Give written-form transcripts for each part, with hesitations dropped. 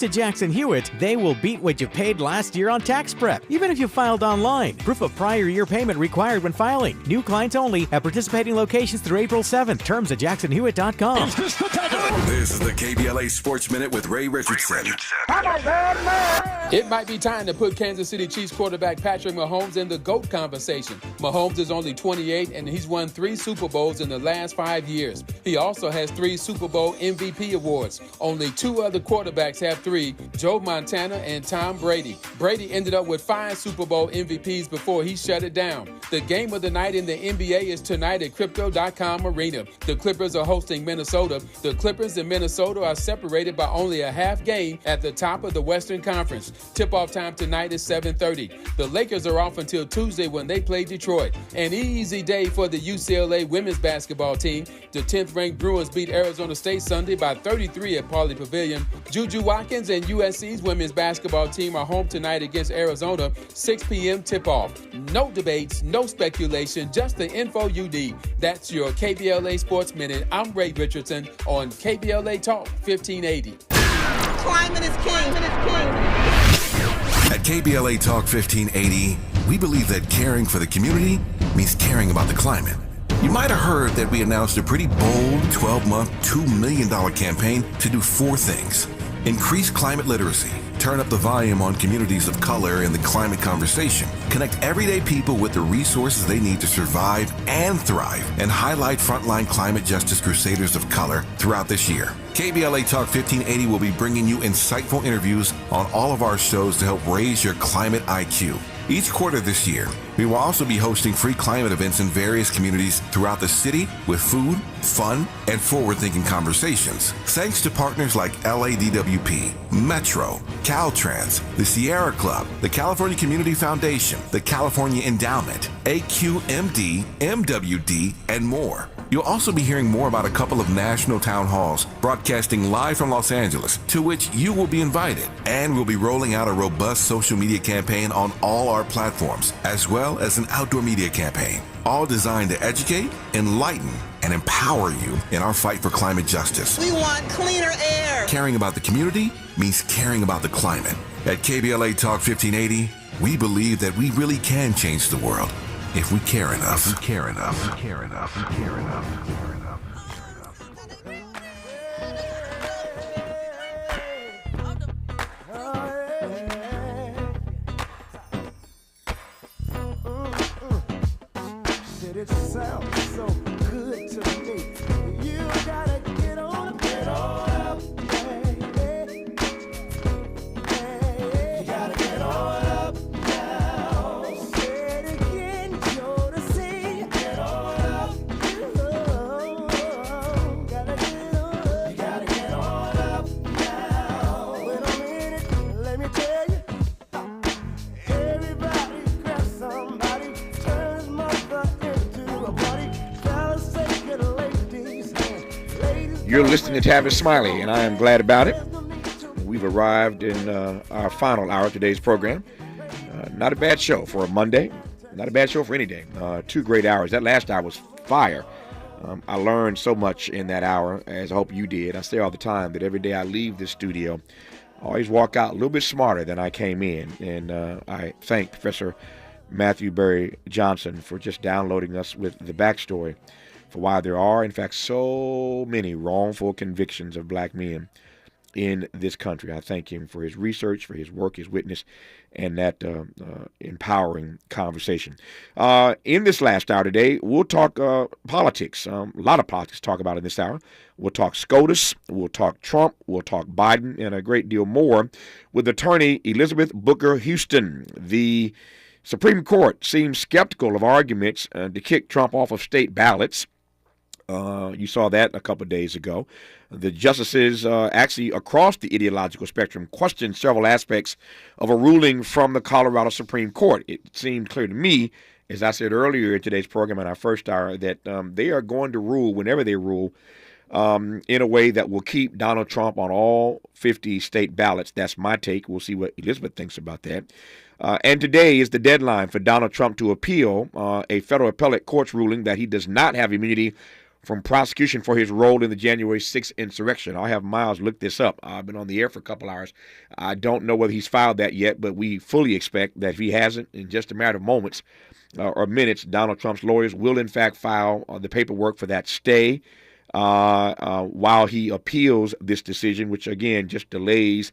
To Jackson Hewitt, they will beat what you paid last year on tax prep, even if you filed online. Proof of prior year payment required when filing. New clients only at participating locations through April 7th. Terms at jacksonhewitt.com. This is the KBLA Sports Minute with Ray Richardson. It might be time to put Kansas City Chiefs quarterback Patrick Mahomes in the GOAT conversation. Mahomes is only 28, and he's won 3 Super Bowls in the last 5 years. He also has 3 Super Bowl MVP awards. Only 2 other quarterbacks have 3, Joe Montana and Tom Brady. Brady ended up with 5 Super Bowl MVPs before he shut it down. The game of the night in the NBA is tonight at Crypto.com Arena. The Clippers are hosting Minnesota. The Clippers and Minnesota are separated by only a half game at the top of the Western Conference. Tip-off time tonight is 7:30. The Lakers are off until Tuesday when they play Detroit. An easy day for the UCLA women's basketball team. The 10th-ranked Bruins beat Arizona State Sunday by 33 at Pauley Pavilion. Juju Watkins and USC's women's basketball team are home tonight against Arizona, 6 p.m. tip-off. No debates, no speculation, just the info you need. That's your KBLA Sports Minute. I'm Ray Richardson on KBLA Talk 1580. Climate is king. At KBLA Talk 1580, we believe that caring for the community means caring about the climate. You might have heard that we announced a pretty bold 12-month, $2 million campaign to do 4 things. Increase climate literacy, turn up the volume on communities of color in the climate conversation, connect everyday people with the resources they need to survive and thrive, and highlight frontline climate justice crusaders of color throughout this year. KBLA Talk 1580 will be bringing you insightful interviews on all of our shows to help raise your climate IQ. Each quarter this year, we will also be hosting free climate events in various communities throughout the city with food, fun, and forward-thinking conversations. Thanks to partners like LADWP, Metro, Caltrans, the Sierra Club, the California Community Foundation, the California Endowment, AQMD, MWD, and more. You'll also be hearing more about a couple of national town halls broadcasting live from Los Angeles, to which you will be invited. And we'll be rolling out a robust social media campaign on all our platforms, as well as an outdoor media campaign, all designed to educate, enlighten, and empower you in our fight for climate justice. We want cleaner air. Caring about the community means caring about the climate. At KBLA Talk 1580, we believe that we really can change the world if we care enough. If we care enough. If we care enough. If we care enough. If we care enough. It sounds so good to me. You gotta get on up, baby. You gotta get on up now. Say it again, you're to see. Get on up. Gotta get on up. You gotta get on up now. Wait a minute, let me tell you. Everybody grab somebody, turn his mother into a party. Fellas, take it, ladies. You're listening to Tavis Smiley, and I am glad about it. We've arrived in our final hour of today's program. Not a bad show for a Monday. Not a bad show for any day. 2 great hours. That last hour was fire. I learned so much in that hour, as I hope you did. I say all the time that every day I leave this studio, I always walk out a little bit smarter than I came in. And I thank Professor Matthew Berry Johnson for just downloading us with the backstory for why there are, in fact, so many wrongful convictions of black men in this country. I thank him for his research, for his work, his witness, and that empowering conversation. In this last hour today, we'll talk politics. A lot of politics to talk about in this hour. We'll talk SCOTUS, we'll talk Trump, we'll talk Biden, and a great deal more with attorney Elizabeth Booker Houston. The Supreme Court seems skeptical of arguments to kick Trump off of state ballots. You saw that a couple of days ago. The justices actually across the ideological spectrum questioned several aspects of a ruling from the Colorado Supreme Court. It seemed clear to me, as I said earlier in today's program in our first hour, that they are going to rule, whenever they rule, in a way that will keep Donald Trump on all 50 state ballots. That's my take. We'll see what Elizabeth thinks about that. And today is the deadline for Donald Trump to appeal a federal appellate court's ruling that he does not have immunity from prosecution for his role in the January 6th insurrection. I'll have Miles look this up. I've been on the air for a couple hours. I don't know whether he's filed that yet, but we fully expect that if he hasn't, in just a matter of moments or minutes, Donald Trump's lawyers will in fact file the paperwork for that stay while he appeals this decision, which again just delays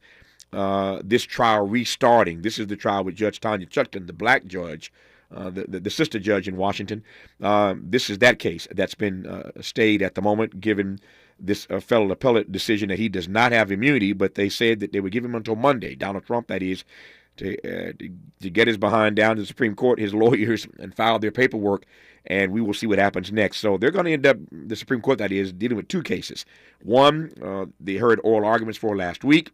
this trial restarting. This is the trial with Judge Tanya Chutkan, the black judge, the sister judge in Washington. This is that case that's been stayed at the moment, given this federal appellate decision that he does not have immunity, but they said that they would give him until Monday, Donald Trump, that is, to get his behind down to the Supreme Court, his lawyers, and file their paperwork, and we will see what happens next. So they're going to end up, the Supreme Court, that is, dealing with two cases. One, they heard oral arguments for last week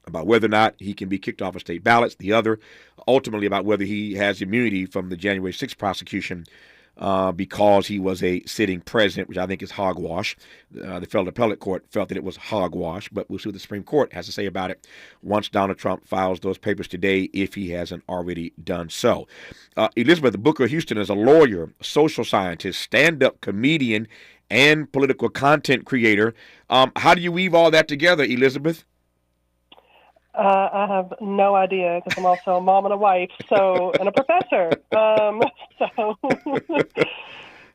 about whether or not he can be kicked off of state ballots. The other, ultimately, about whether he has immunity from the January 6th prosecution because he was a sitting president, which I think is hogwash. The federal appellate court felt that it was hogwash, but we'll see what the Supreme Court has to say about it once Donald Trump files those papers today, if he hasn't already done so. Elizabeth Booker Houston is a lawyer, social scientist, stand-up comedian, and political content creator. How do you weave all that together, Elizabeth? I have no idea, because I'm also a mom and a wife, and a professor. So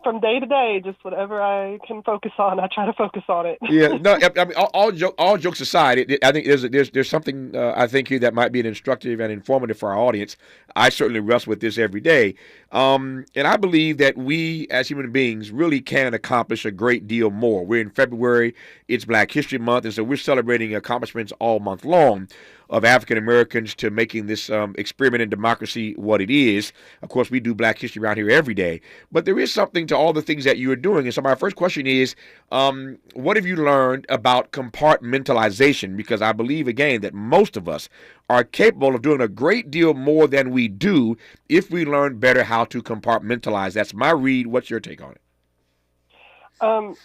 from day to day, just whatever I can focus on, I try to focus on it. Yeah, no. I mean, all jokes aside, I think there's something I think here that might be an instructive and informative for our audience. I certainly wrestle with this every day, and I believe that we as human beings really can accomplish a great deal more. We're in February; it's Black History Month, and so we're celebrating accomplishments all month long of African Americans to making this experiment in democracy what it is. Of course, we do Black history around here every day, but there is something to all the things that you are doing. And so my first question is, what have you learned about compartmentalization? Because I believe, again, that most of us are capable of doing a great deal more than we do if we learn better how to compartmentalize. That's my read. What's your take on it?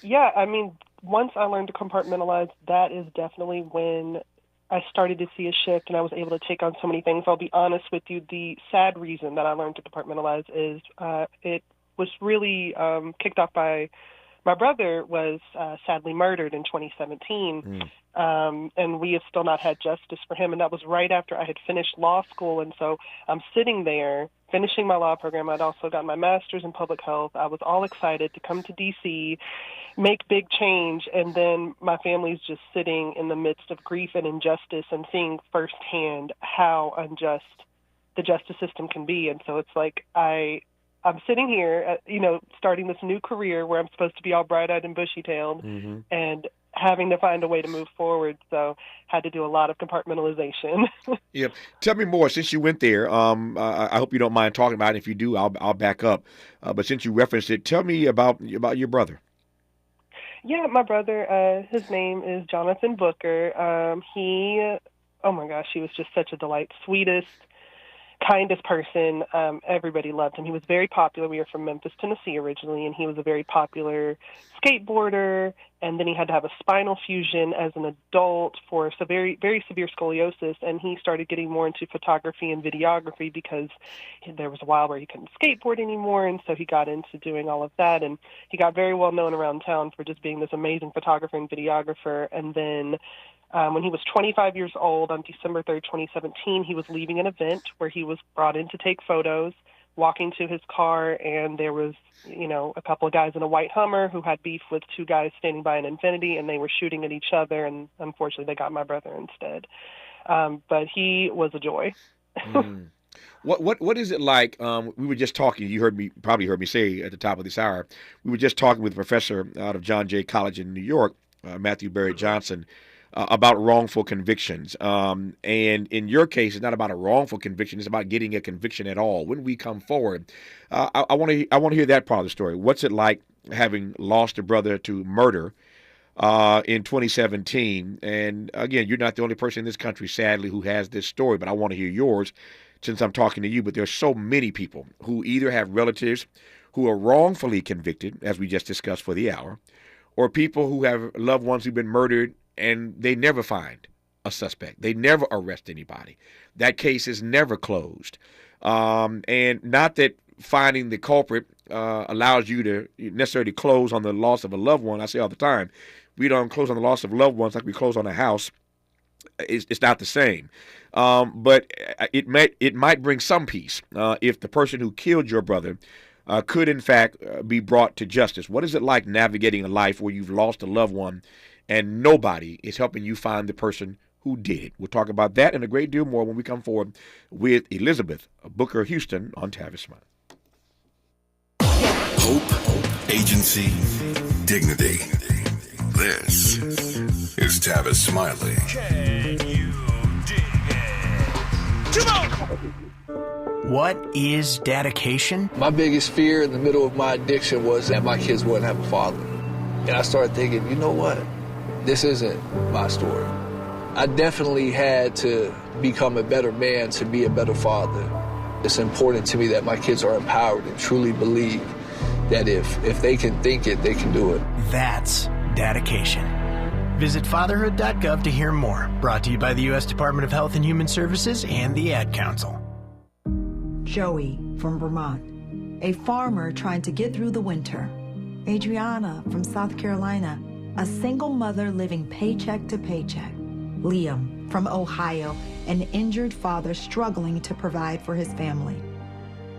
Yeah, I mean, once I learned to compartmentalize, that is definitely when I started to see a shift and I was able to take on so many things. I'll be honest with you, the sad reason that I learned to compartmentalize is it was really kicked off by my brother was sadly murdered in 2017, and we have still not had justice for him. And that was right after I had finished law school. And so I'm sitting there finishing my law program. I'd also got my master's in public health. I was all excited to come to D.C., make big change, and then my family's just sitting in the midst of grief and injustice and seeing firsthand how unjust the justice system can be. And so it's like I'm sitting here, starting this new career where I'm supposed to be all bright-eyed and bushy-tailed, and having to find a way to move forward. So had to do a lot of compartmentalization. Yeah. Tell me more. Since you went there, I hope you don't mind talking about it. If you do, I'll back up. But since you referenced it, tell me about your brother. Yeah, my brother, his name is Jonathan Booker. Oh my gosh, he was just such a delight. Sweetest, kindest person. Everybody loved him. He was very popular. We are from Memphis, Tennessee originally, and he was a very popular skateboarder. And then he had to have a spinal fusion as an adult for very, very severe scoliosis. And he started getting more into photography and videography because there was a while where he couldn't skateboard anymore. And so he got into doing all of that. And he got very well known around town for just being this amazing photographer and videographer. And then when he was 25 years old, on December 3rd, 2017, he was leaving an event where he was brought in to take photos, walking to his car, and there was, a couple of guys in a white Hummer who had beef with two guys standing by an Infiniti, and they were shooting at each other, and unfortunately they got my brother instead. But he was a joy. What is it like? We were just talking. You probably heard me say at the top of this hour. We were just talking with a professor out of John Jay College in New York, Matthew Barrett Johnson, about wrongful convictions. And in your case, it's not about a wrongful conviction. It's about getting a conviction at all. When we come forward, I want to hear that part of the story. What's it like having lost a brother to murder in 2017? And again, you're not the only person in this country, sadly, who has this story, but I want to hear yours since I'm talking to you. But there's so many people who either have relatives who are wrongfully convicted, as we just discussed for the hour, or people who have loved ones who've been murdered and they never find a suspect. They never arrest anybody. That case is never closed. And not that finding the culprit allows you to necessarily close on the loss of a loved one. I say all the time, we don't close on the loss of loved ones like we close on a house. It's not the same. But it might bring some peace if the person who killed your brother could, in fact, be brought to justice. What is it like navigating a life where you've lost a loved one and nobody is helping you find the person who did it? We'll talk about that and a great deal more when we come forward with Elizabeth Booker Houston on Tavis Smiley. Hope, agency, dignity. This is Tavis Smiley. Can you dig it? Come on! What is dedication? My biggest fear in the middle of my addiction was that my kids wouldn't have a father. And I started thinking, you know what? This isn't my story. I definitely had to become a better man to be a better father. It's important to me that my kids are empowered and truly believe that if they can think it, they can do it. That's dedication. Visit fatherhood.gov to hear more. Brought to you by the U.S. Department of Health and Human Services and the Ad Council. Joey from Vermont, a farmer trying to get through the winter. Adriana from South Carolina, a single mother living paycheck to paycheck. Liam from Ohio, an injured father struggling to provide for his family.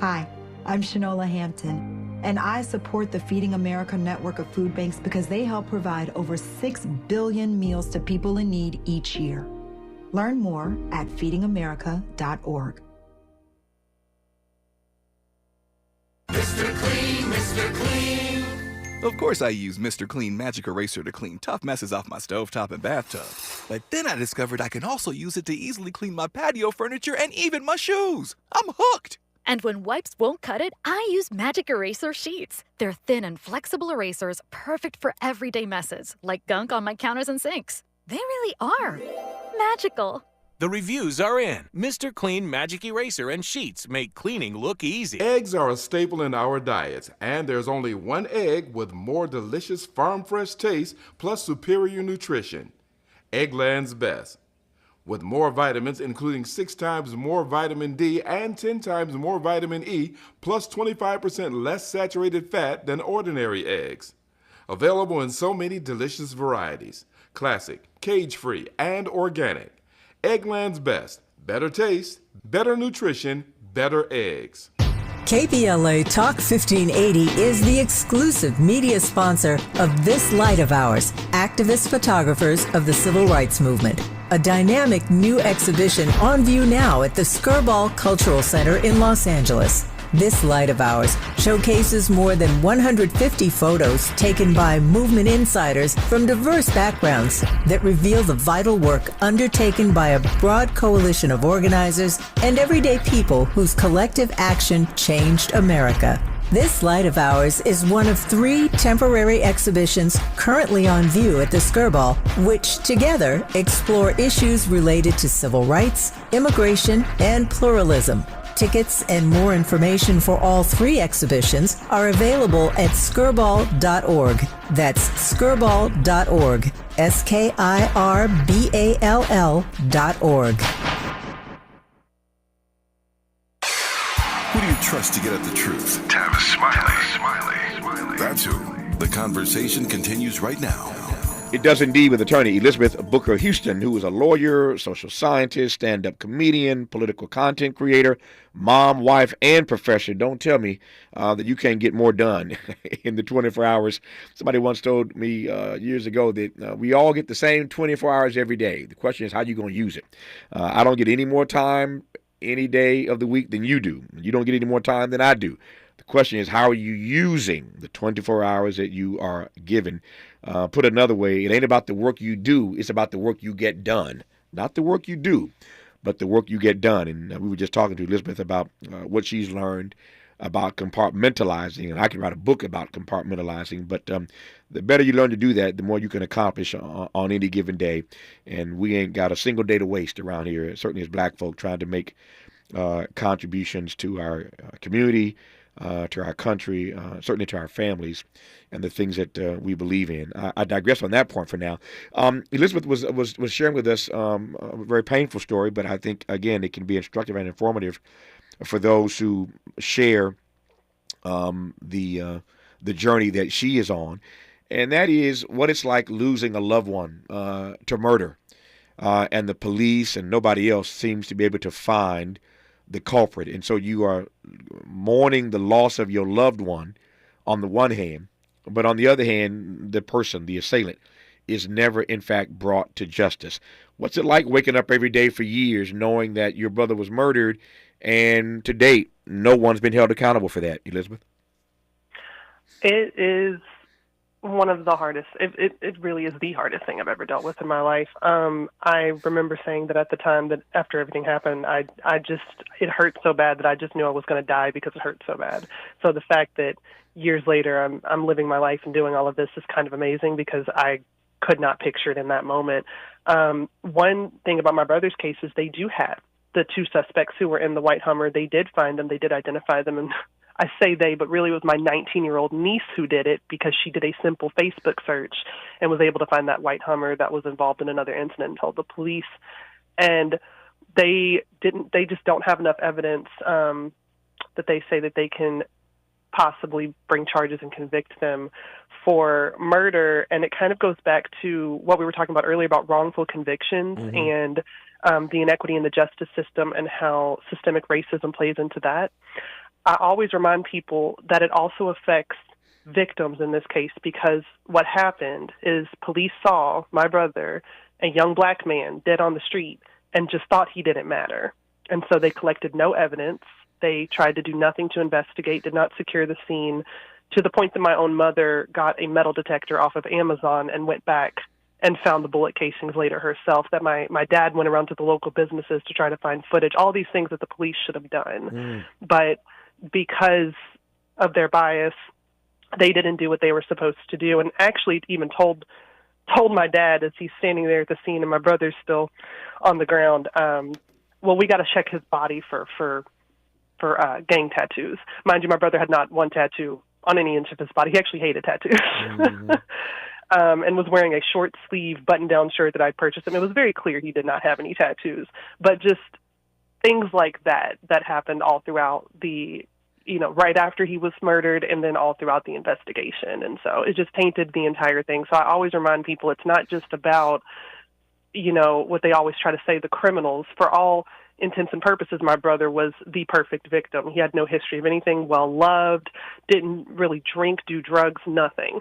Hi, I'm Shanola Hampton, and I support the Feeding America network of food banks because they help provide over 6 billion meals to people in need each year. Learn more at feedingamerica.org. Mr. Clean, Mr. Clean. Of course I use Mr. Clean Magic Eraser to clean tough messes off my stovetop and bathtub. But then I discovered I can also use it to easily clean my patio furniture and even my shoes. I'm hooked. And when wipes won't cut it, I use Magic Eraser Sheets. They're thin and flexible erasers, perfect for everyday messes, like gunk on my counters and sinks. They really are magical. The reviews are in. Mr. Clean Magic Eraser and Sheets make cleaning look easy. Eggs are a staple in our diets, and there's only one egg with more delicious farm-fresh taste plus superior nutrition. Eggland's Best. With more vitamins, including 6 times more vitamin D and 10 times more vitamin E, plus 25% less saturated fat than ordinary eggs. Available in so many delicious varieties. Classic, cage-free, and organic. Eggland's Best. Better taste, better nutrition, better eggs. KBLA Talk 1580 is the exclusive media sponsor of this light of ours, activist photographers of the Civil Rights Movement. A dynamic new exhibition on view now at the Skirball Cultural Center in Los Angeles. This light of ours showcases more than 150 photos taken by movement insiders from diverse backgrounds that reveal the vital work undertaken by a broad coalition of organizers and everyday people whose collective action changed America. This light of ours is one of 3 temporary exhibitions currently on view at the Skirball, which together explore issues related to civil rights, immigration, and pluralism. Tickets and more information for all 3 exhibitions are available at skirball.org. That's skirball.org. SKIRBALL.org. Who do you trust to get at the truth? Tavis Smiley. That's who. The conversation continues right now. It does indeed with attorney Elizabeth Booker Houston, who is a lawyer, social scientist, stand-up comedian, political content creator, mom, wife, and professor. Don't tell me that you can't get more done in the 24 hours. Somebody once told me years ago that we all get the same 24 hours every day. The question is how you going to use it. I don't get any more time any day of the week than you do. You don't get any more time than I do. The question is, how are you using the 24 hours that you are given? Put another way, it ain't about the work you do. It's about the work you get done. Not the work you do, but the work you get done. And we were just talking to Elizabeth about what she's learned about compartmentalizing. And I can write a book about compartmentalizing. But the better you learn to do that, the more you can accomplish on any given day. And we ain't got a single day to waste around here, certainly as black folk trying to make contributions to our community, to our country, certainly to our families, and the things that we believe in. I digress on that point for now. Elizabeth was sharing with us a very painful story, but I think, again, it can be instructive and informative for those who share the journey that she is on, and that is what it's like losing a loved one to murder, and the police and nobody else seems to be able to find the culprit, and so you are mourning the loss of your loved one on the one hand, but on the other hand, the person, the assailant, is never in fact brought to justice. What's it like waking up every day for years knowing that your brother was murdered, and to date, no one's been held accountable for that, Elizabeth? It is one of the hardest. It really is the hardest thing I've ever dealt with in my life. I remember saying that at the time, that after everything happened, it hurt so bad that I just knew I was going to die because it hurt so bad. So the fact that years later I'm living my life and doing all of this is kind of amazing, because I could not picture it in that moment. One thing about my brother's case is they do have the two suspects who were in the white Hummer. They did find them. They did identify them, and I say they, but really it was my 19-year-old niece who did it, because she did a simple Facebook search and was able to find that white Hummer that was involved in another incident and told the police. And they just don't have enough evidence that they say that they can possibly bring charges and convict them for murder. And it kind of goes back to what we were talking about earlier about wrongful convictions and the inequity in the justice system and how systemic racism plays into that. I always remind people that it also affects victims in this case, because what happened is police saw my brother, a young black man, dead on the street and just thought he didn't matter. And so they collected no evidence. They tried to do nothing to investigate, did not secure the scene, to the point that my own mother got a metal detector off of Amazon and went back and found the bullet casings later herself, that my dad went around to the local businesses to try to find footage, all these things that the police should have done. But because of their bias, they didn't do what they were supposed to do, and actually even told my dad as he's standing there at the scene and my brother's still on the ground, well, we got to check his body for gang tattoos. Mind you, my brother had not one tattoo on any inch of his body. He actually hated tattoos. And was wearing a short sleeve button-down shirt that I'd purchased him. It was very clear he did not have any tattoos, but just things like that happened all throughout right after he was murdered, and then all throughout the investigation. And so it just tainted the entire thing. So I always remind people it's not just about, what they always try to say, the criminals. For all intents and purposes, my brother was the perfect victim. He had no history of anything, well-loved, didn't really drink, do drugs, nothing.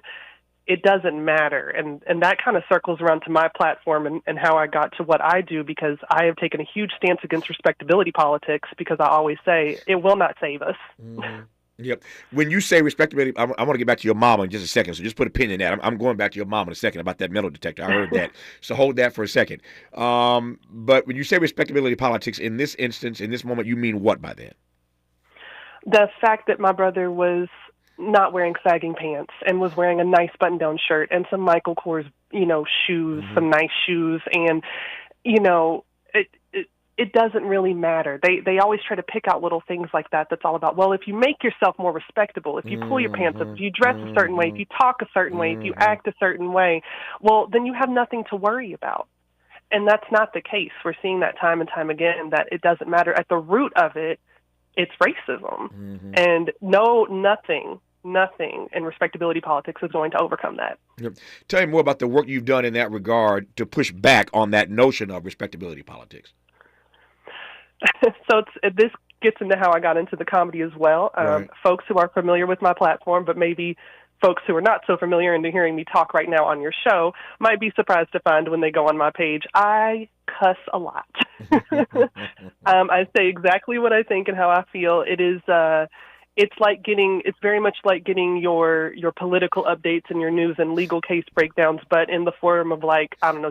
It doesn't matter. And that kind of circles around to my platform and how I got to what I do, because I have taken a huge stance against respectability politics, because I always say it will not save us. Yep. When you say respectability, I want to get back to your mama in just a second, so just put a pin in that. I'm going back to your mama in a second about that metal detector. I heard that. So hold that for a second. But when you say respectability politics, in this instance, in this moment, you mean what by that? The fact that my brother was not wearing sagging pants and was wearing a nice button-down shirt and some Michael Kors, shoes, some nice shoes. And, it doesn't really matter. They always try to pick out little things like that. That's all about, well, if you make yourself more respectable, if you pull your pants up, if you dress a certain way, if you talk a certain way, if you act a certain way, well, then you have nothing to worry about. And that's not the case. We're seeing that time and time again, that it doesn't matter. At the root of it, it's racism. And nothing in respectability politics is going to overcome that. Yep. Tell me more about the work you've done in that regard to push back on that notion of respectability politics. So this gets into how I got into the comedy as well. Right. Folks who are familiar with my platform, but maybe folks who are not so familiar into hearing me talk right now on your show might be surprised to find when they go on my page, I cuss a lot. I say exactly what I think and how I feel. It is, it's very much like getting your political updates and your news and legal case breakdowns, but in the form of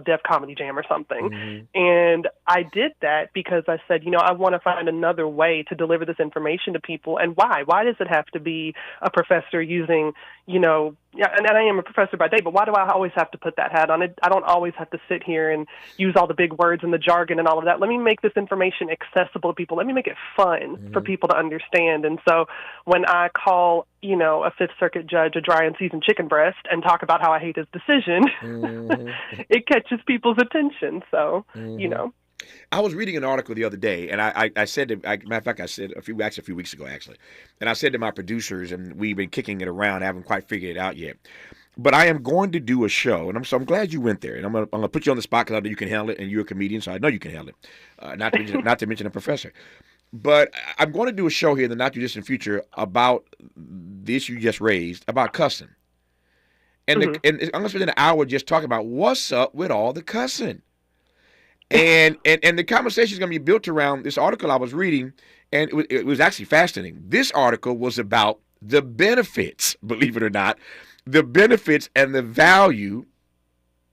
Def Comedy Jam or something. And I did that because I said, I want to find another way to deliver this information to people. And why? Why does it have to be a professor using, and I am a professor by day, but why do I always have to put that hat on? I don't always have to sit here and use all the big words and the jargon and all of that. Let me make this information accessible to people. Let me make it fun for people to understand. And so when I call, a Fifth Circuit judge a dry and seasoned chicken breast and talk about how I hate his decision, it catches people's attention. So, I was reading an article the other day, and I said, matter of fact, I said a few weeks ago, actually, and I said to my producers, and we've been kicking it around, I haven't quite figured it out yet. But I am going to do a show, and I'm glad you went there, and I'm gonna put you on the spot because I know you can handle it, and you're a comedian, so I know you can handle it. Not to mention a professor. But I'm going to do a show here in the not too distant future about the issue you just raised about cussing, and I'm going to spend an hour just talking about what's up with all the cussing. And the conversation is going to be built around this article I was reading, and it was actually fascinating. This article was about the benefits, believe it or not, the benefits and the value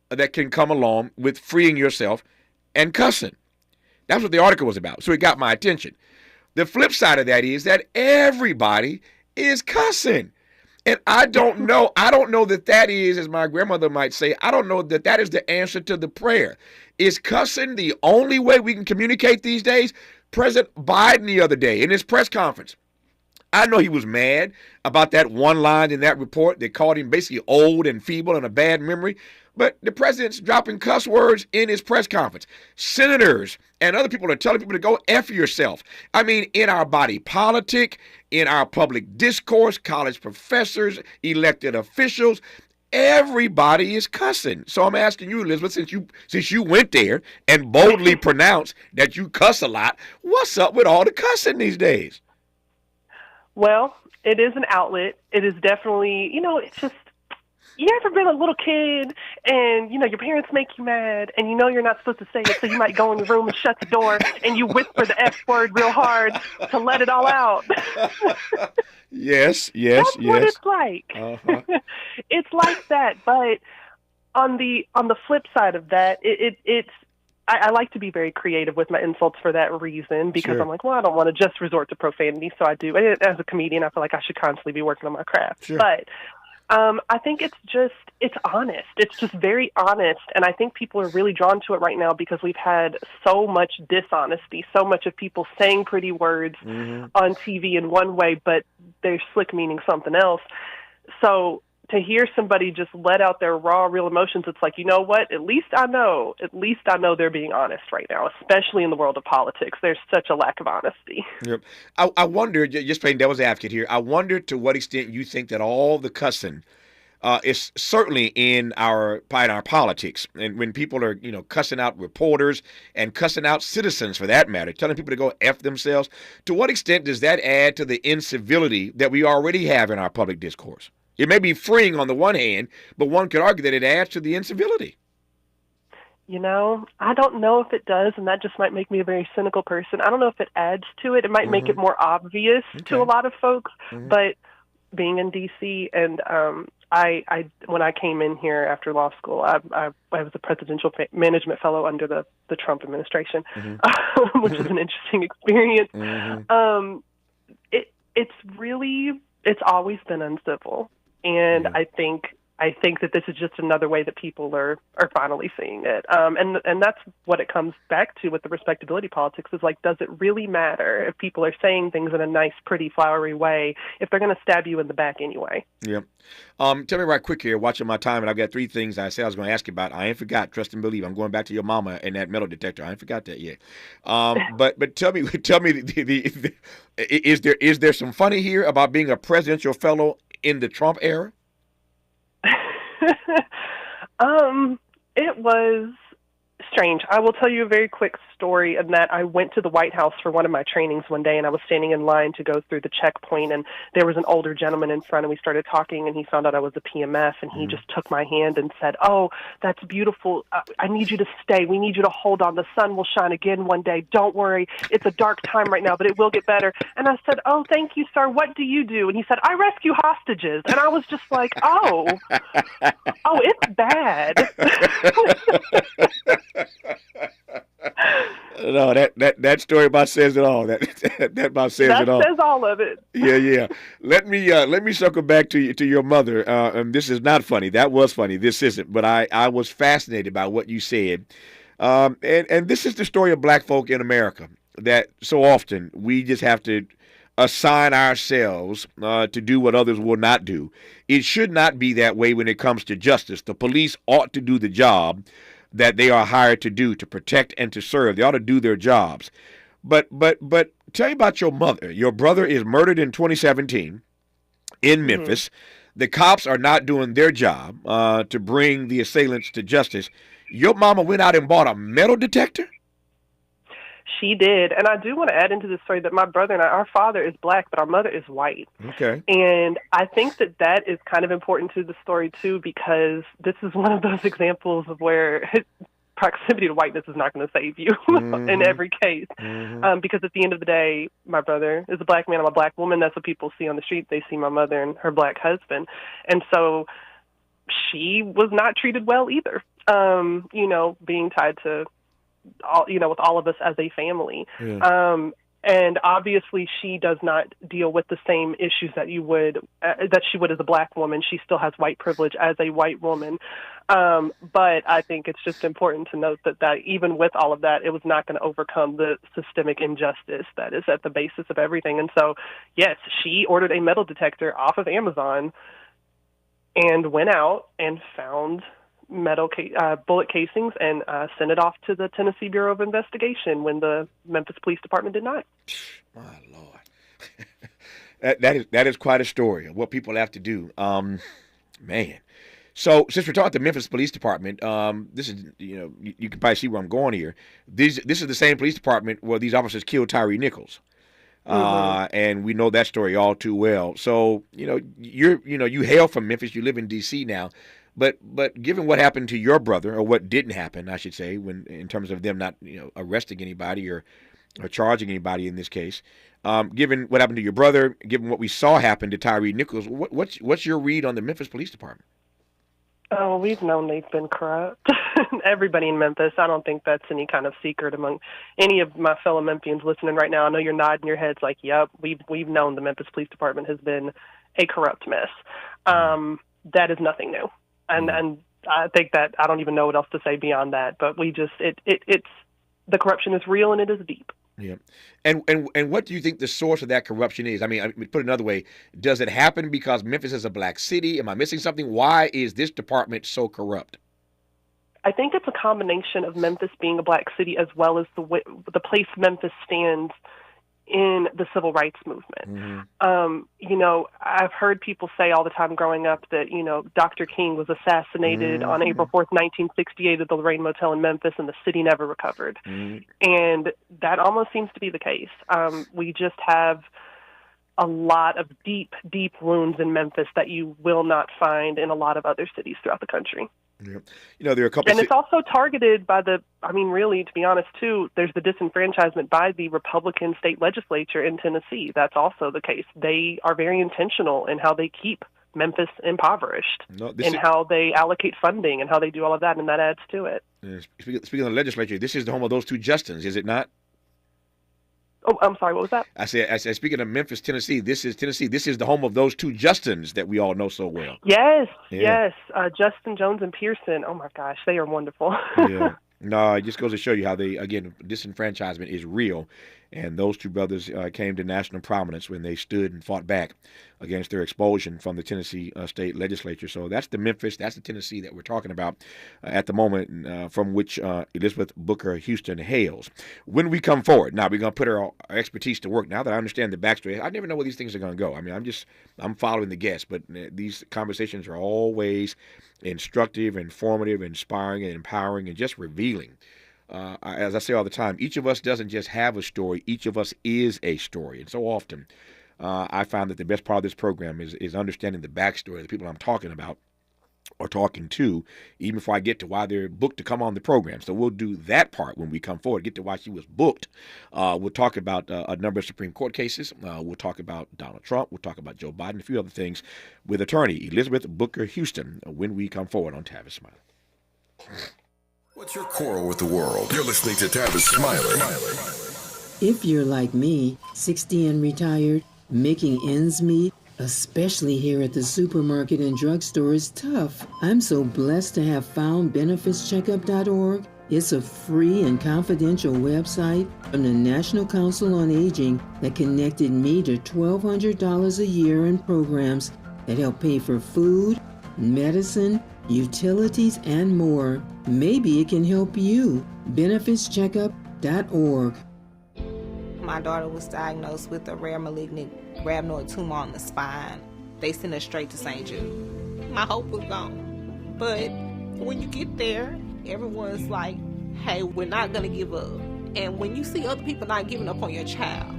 that can come along with freeing yourself and cussing. That's what the article was about. So it got my attention. The flip side of that is that everybody is cussing. And I don't know that is, as my grandmother might say, I don't know that is the answer to the prayer. Is cussing the only way we can communicate these days? President Biden the other day in his press conference, I know he was mad about that one line in that report that called him basically old and feeble and a bad memory. But the president's dropping cuss words in his press conference. Senators and other people are telling people to go F yourself. I mean, in our body politic, in our public discourse, college professors, elected officials, everybody is cussing. So I'm asking you, Elizabeth, since you went there and boldly pronounced that you cuss a lot, what's up with all the cussing these days? Well, it is an outlet. It is definitely, it's just, you ever been a little kid and, your parents make you mad and you're not supposed to say it, so you might go in your room and shut the door and you whisper the F word real hard to let it all out. Yes. That's what it's like. Uh-huh. It's like that, but on the flip side of that, I like to be very creative with my insults for that reason, because Sure. I'm like, well, I don't want to just resort to profanity, so I do. And as a comedian, I feel like I should constantly be working on my craft. Sure. But I think it's honest. It's just very honest, and I think people are really drawn to it right now because we've had so much dishonesty, so much of people saying pretty words on TV in one way, but they're slick meaning something else. So to hear somebody just let out their raw, real emotions, it's like, you know what? At least I know they're being honest right now, especially in the world of politics. There's such a lack of honesty. Yep. I wonder, just playing devil's advocate here, I wonder to what extent you think that all the cussing is certainly in our politics. And when people are, cussing out reporters and cussing out citizens for that matter, telling people to go F themselves, to what extent does that add to the incivility that we already have in our public discourse? It may be freeing on the one hand, but one could argue that it adds to the incivility. I don't know if it does, and that just might make me a very cynical person. I don't know if it adds to it. It might make it more obvious to a lot of folks, but being in D.C. and I when I came in here after law school, I was a presidential management fellow under the Trump administration, which was an interesting experience. It's always been uncivil. And I think that this is just another way that people are finally seeing it. And that's what it comes back to with the respectability politics is like, does it really matter if people are saying things in a nice, pretty, flowery way if they're going to stab you in the back anyway? Yeah. Tell me right quick here, watching my time, and I've got three things I said I was going to ask you about. I ain't forgot, trust and believe. I'm going back to your mama and that metal detector. I ain't forgot that yet. But tell me, is there some funny here about being a presidential fellow in the Trump era? It was strange. I will tell you a very quick story in that I went to the White House for one of my trainings one day, and I was standing in line to go through the checkpoint, and there was an older gentleman in front, and we started talking, and he found out I was a PMF, and he just took my hand and said, "Oh, that's beautiful. I need you to stay. We need you to hold on. The sun will shine again one day. Don't worry. It's a dark time right now, but it will get better." And I said, "Oh, thank you, sir. What do you do?" And he said, "I rescue hostages." And I was just like, oh, it's bad. No, that story about says it all. That about says it all. That says all of it. Yeah. Let me circle back to your mother. And this is not funny. That was funny. This isn't. But I was fascinated by what you said. And this is the story of black folk in America. That so often we just have to assign ourselves to do what others will not do. It should not be that way when it comes to justice. The police ought to do the job. that they are hired to do, to protect and to serve. They ought to do their jobs. But tell me about your mother. Your brother is murdered in 2017 in Memphis. The cops are not doing their job to bring the assailants to justice. Your mama went out and bought a metal detector? She did. And I do want to add into this story that my brother and I, our father is black, but our mother is white. Okay. And I think that is kind of important to the story, too, because this is one of those examples of where proximity to whiteness is not going to save you in every case. Because at the end of the day, my brother is a black man, I'm a black woman. That's what people see on the street. They see my mother and her black husband. And so she was not treated well either, being tied to all, with all of us as a family. Yeah. And obviously she does not deal with the same issues that that she would as a black woman. She still has white privilege as a white woman. But I think it's just important to note that even with all of that, it was not going to overcome the systemic injustice that is at the basis of everything. And so, yes, she ordered a metal detector off of Amazon and went out and found metal bullet casings and sent it off to the Tennessee Bureau of Investigation when the Memphis Police Department did not. My Lord. that is quite a story of what people have to do. Man. So since we're talking about the Memphis Police Department, this is, you can probably see where I'm going here. This is the same police department where these officers killed Tyree Nichols. And we know that story all too well. So, you hail from Memphis, you live in D.C. now. But given what happened to your brother, or what didn't happen, I should say, in terms of them not arresting anybody or charging anybody in this case, given what happened to your brother, given what we saw happen to Tyree Nichols, what's your read on the Memphis Police Department? Oh, we've known they've been corrupt. Everybody in Memphis, I don't think that's any kind of secret among any of my fellow Memphians listening right now. I know you're nodding your heads like, yep, we've known the Memphis Police Department has been a corrupt mess. That is nothing new. And I think that I don't even know what else to say beyond that. But it's the corruption is real and it is deep. Yeah, and what do you think the source of that corruption is? I mean, put it another way, does it happen because Memphis is a black city? Am I missing something? Why is this department so corrupt? I think it's a combination of Memphis being a black city as well as the place Memphis stands in the civil rights movement. I've heard people say all the time growing up that, Dr. King was assassinated on April 4th, 1968 at the Lorraine Motel in Memphis, and the city never recovered. And that almost seems to be the case. We just have a lot of deep, deep wounds in Memphis that you will not find in a lot of other cities throughout the country. Yeah. There are a couple. And it's also targeted by really, to be honest, too, there's the disenfranchisement by the Republican state legislature in Tennessee. That's also the case. They are very intentional in how they keep Memphis impoverished, how they allocate funding and how they do all of that, and that adds to it. Speaking of the legislature, this is the home of those two Justins, is it not? Oh, I'm sorry, what was that? I said, speaking of Memphis, Tennessee, this is Tennessee. This is the home of those two Justins that we all know so well. Yes. Justin Jones and Pearson. Oh, my gosh, they are wonderful. Yeah. No, it just goes to show you how disenfranchisement is real. And those two brothers came to national prominence when they stood and fought back against their expulsion from the Tennessee state legislature. So that's the Memphis, that's the Tennessee that we're talking about at the moment, from which Elizabeth Booker Houston hails. When we come forward, now we're going to put our expertise to work. Now that I understand the backstory, I never know where these things are going to go. I mean, I'm following the guests, but these conversations are always instructive, informative, inspiring, and empowering, and just revealing. As I say all the time, each of us doesn't just have a story, each of us is a story. And so often I find that the best part of this program is understanding the backstory of the people I'm talking about or talking to, even before I get to why they're booked to come on the program. So we'll do that part when we come forward, get to why she was booked. We'll talk about a number of Supreme Court cases. We'll talk about Donald Trump. We'll talk about Joe Biden, a few other things with attorney Elizabeth Booker Houston when we come forward on Tavis Smiley. What's your quarrel with the world? You're listening to Tavis Smiley. If you're like me, 60 and retired, making ends meet, especially here at the supermarket and drugstore, is tough. I'm so blessed to have found benefitscheckup.org. It's a free and confidential website from the National Council on Aging that connected me to $1,200 a year in programs that help pay for food, medicine, utilities, and more. Maybe it can help you. BenefitsCheckup.org. My daughter was diagnosed with a rare malignant rhabdoid tumor on the spine. They sent her straight to St. Jude. My hope was gone. But when you get there, everyone's like, hey, we're not going to give up. And when you see other people not giving up on your child,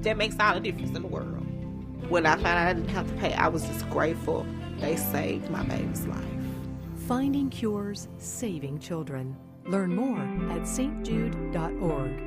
that makes all the difference in the world. When I found out I didn't have to pay, I was just grateful. They saved my baby's life. Finding cures, saving children. Learn more at stjude.org.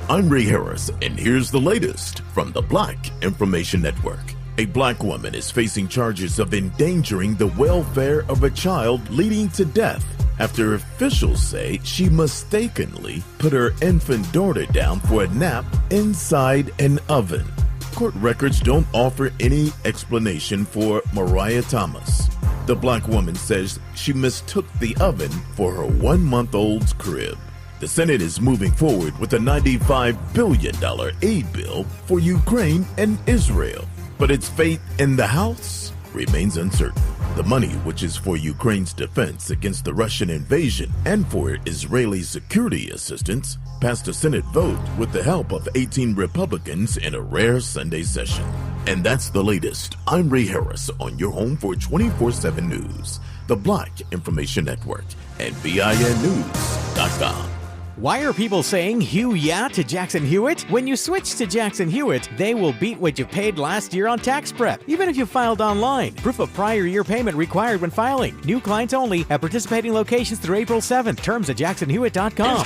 I'm Ray Harris, and here's the latest from the Black Information Network. A black woman is facing charges of endangering the welfare of a child, leading to death after officials say she mistakenly put her infant daughter down for a nap inside an oven. Court records don't offer any explanation for Mariah Thomas. The black woman says she mistook the oven for her 1-month-old's crib. The Senate is moving forward with a $95 billion aid bill for Ukraine and Israel, but its fate in the House remains uncertain. The money, which is for Ukraine's defense against the Russian invasion and for Israeli security assistance, passed a Senate vote with the help of 18 Republicans in a rare Sunday session. And that's the latest. I'm Ray Harris on your home for 24/7 News, the Black Information Network, and BINnews.com. Why are people saying "Hugh yeah" to Jackson Hewitt? When you switch to Jackson Hewitt, they will beat what you paid last year on tax prep, even if you filed online. Proof of prior year payment required when filing. New clients only at participating locations through April 7th. Terms at jacksonhewitt.com.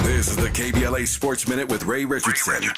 This is the KBLA Sports Minute with Ray Richardson.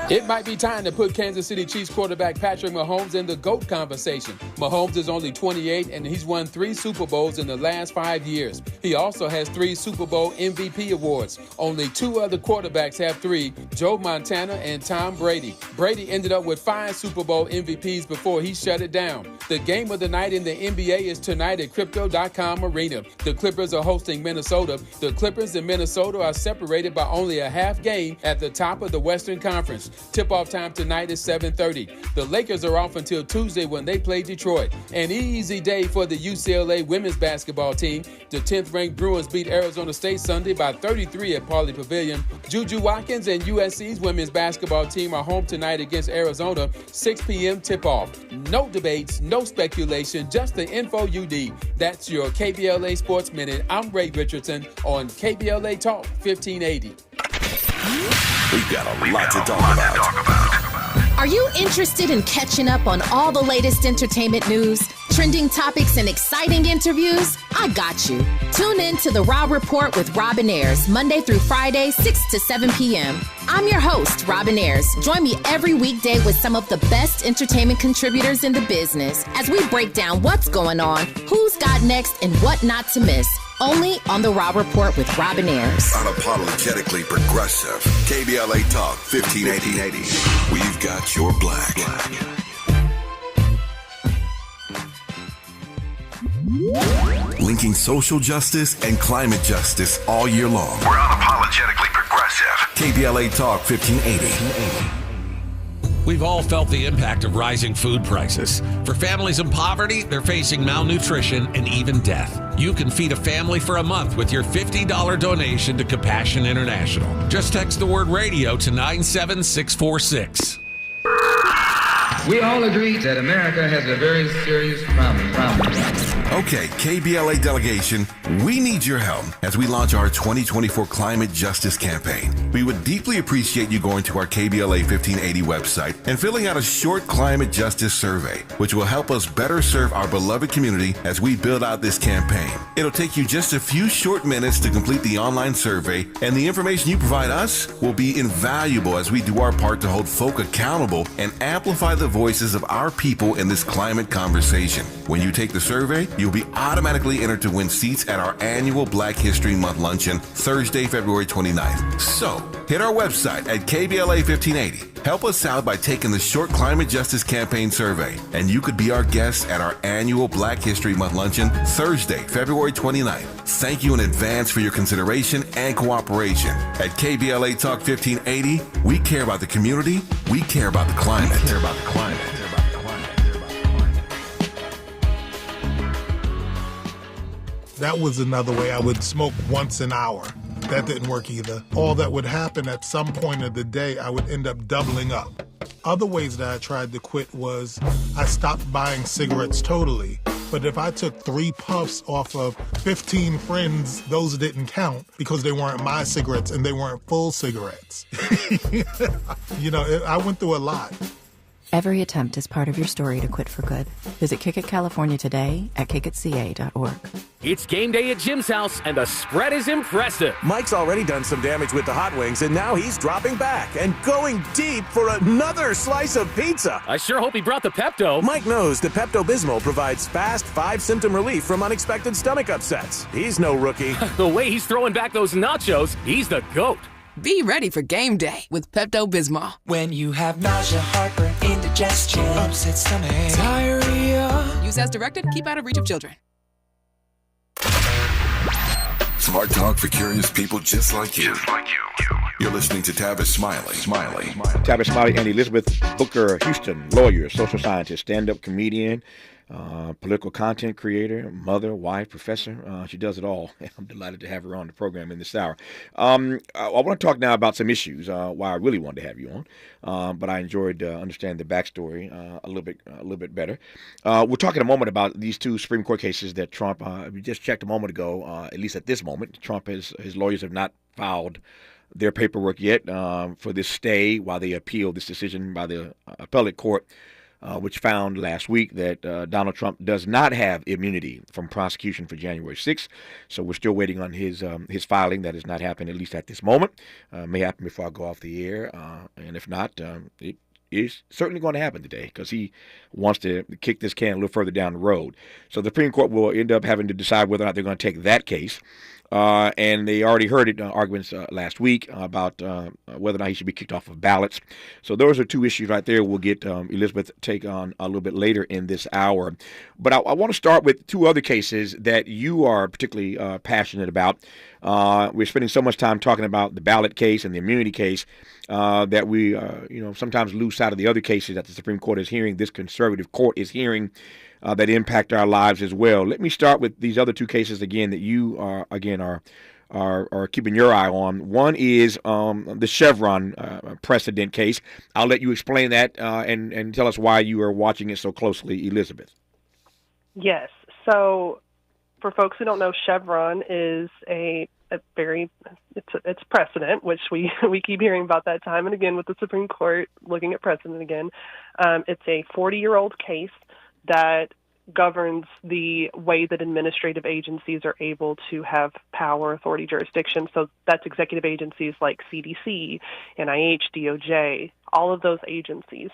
It might be time to put Kansas City Chiefs quarterback Patrick Mahomes in the GOAT conversation. Mahomes is only 28, and he's won 3 Super Bowls in the last 5 years. He also has 3 Super Bowl MVP awards. Only 2 other quarterbacks have 3, Joe Montana and Tom Brady. Brady ended up with 5 Super Bowl MVPs before he shut it down. The game of the night in the NBA is tonight at Crypto.com Arena. The Clippers are hosting Minnesota. The Clippers and Minnesota are separated by only a half game at the top of the Western Conference. Tip-off time tonight is 7:30. The Lakers are off until Tuesday when they play Detroit. An easy day for the UCLA women's basketball team. The 10th-ranked Bruins beat Arizona State Sunday by 33 at Pauley Pavilion. Juju Watkins and USC's women's basketball team are home tonight against Arizona, 6 p.m. tip-off. No debates, no speculation, just the info you need. That's your KBLA Sports Minute. I'm Ray Richardson on KBLA Talk 1580. We've got a lot to talk about. Are you interested in catching up on all the latest entertainment news, trending topics, and exciting interviews? I got you. Tune in to The Raw Report with Robin Ayers, Monday through Friday, 6 to 7 p.m. I'm your host, Robin Ayers. Join me every weekday with some of the best entertainment contributors in the business as we break down what's going on, who's got next, and what not to miss. Only on The Raw Report with Robin Ayers. Unapologetically progressive. KBLA Talk 1580. We've got your black. Linking social justice and climate justice all year long. We're unapologetically progressive. KBLA Talk 1580. We've all felt the impact of rising food prices. For families in poverty, they're facing malnutrition and even death. You can feed a family for a month with your $50 donation to Compassion International. Just text the word radio to 97646. We all agree that America has a very serious problem. Okay, KBLA delegation, we need your help as we launch our 2024 Climate Justice Campaign. We would deeply appreciate you going to our KBLA 1580 website and filling out a short climate justice survey, which will help us better serve our beloved community as we build out this campaign. It'll take you just a few short minutes to complete the online survey, and the information you provide us will be invaluable as we do our part to hold folk accountable and amplify the voices of our people in this climate conversation. When you take the survey, you'll be automatically entered to win seats at our annual Black History Month luncheon, Thursday, February 29th. So, hit our website at KBLA 1580 Help us out by taking the short Climate Justice Campaign survey, and you could be our guest at our annual Black History Month luncheon Thursday, February 29th. Thank you in advance for your consideration and cooperation. At KBLA Talk 1580, we care about the community, we care about the climate. We care about the climate. That was another way. I would smoke once an hour. That didn't work either. All that would happen at some point of the day, I would end up doubling up. Other ways that I tried to quit was I stopped buying cigarettes totally. But if I took 3 puffs off of 15 friends, those didn't count because they weren't my cigarettes and they weren't full cigarettes. I went through a lot. Every attempt is part of your story to quit for good. Visit Kick It California today at kickitca.org. It's game day at Jim's house, and the spread is impressive. Mike's already done some damage with the hot wings, and now he's dropping back and going deep for another slice of pizza. I sure hope he brought the Pepto. Mike knows the Pepto-Bismol provides fast 5-symptom relief from unexpected stomach upsets. He's no rookie. The way he's throwing back those nachos, he's the GOAT. Be ready for game day with Pepto-Bismol. When you have nausea, heartburn, indigestion, upset stomach, diarrhea. Use as directed. Keep out of reach of children. Smart talk for curious people just like you. You're listening to Tavis Smiley. Tavis Smiley and Elizabeth Booker Houston, lawyer, social scientist, stand-up comedian, political content creator, mother, wife, professor. She does it all. I'm delighted to have her on the program in this hour. I want to talk now about some issues, why I really wanted to have you on, but I enjoyed understanding the backstory a little bit better. We're talking a moment about these 2 Supreme Court cases that Trump, we just checked a moment ago, at least at this moment, Trump, his lawyers have not filed their paperwork yet for this stay while they appeal this decision by the appellate court, which found last week that Donald Trump does not have immunity from prosecution for January 6th. So we're still waiting on his filing. That has not happened, at least at this moment. May happen before I go off the air. And if not, it is certainly going to happen today because he wants to kick this can a little further down the road. So the Supreme Court will end up having to decide whether or not they're going to take that case. And they already heard arguments last week about whether or not he should be kicked off of ballots. So those are 2 issues right there. We'll get Elizabeth take on a little bit later in this hour. But I want to start with 2 other cases that you are particularly passionate about. We're spending so much time talking about the ballot case and the immunity case that we sometimes lose sight of the other cases that the Supreme Court is hearing, this conservative court is hearing, that impact our lives as well. Let me start with these other 2 cases again that you are keeping your eye on. One is the Chevron precedent case. I'll let you explain that and tell us why you are watching it so closely, Elizabeth. Yes. So for folks who don't know, Chevron is it's precedent, which we keep hearing about that time and again with the Supreme Court looking at precedent again. It's a 40-year-old case that governs the way that administrative agencies are able to have power, authority, jurisdiction. So that's executive agencies like CDC, NIH, DOJ, all of those agencies.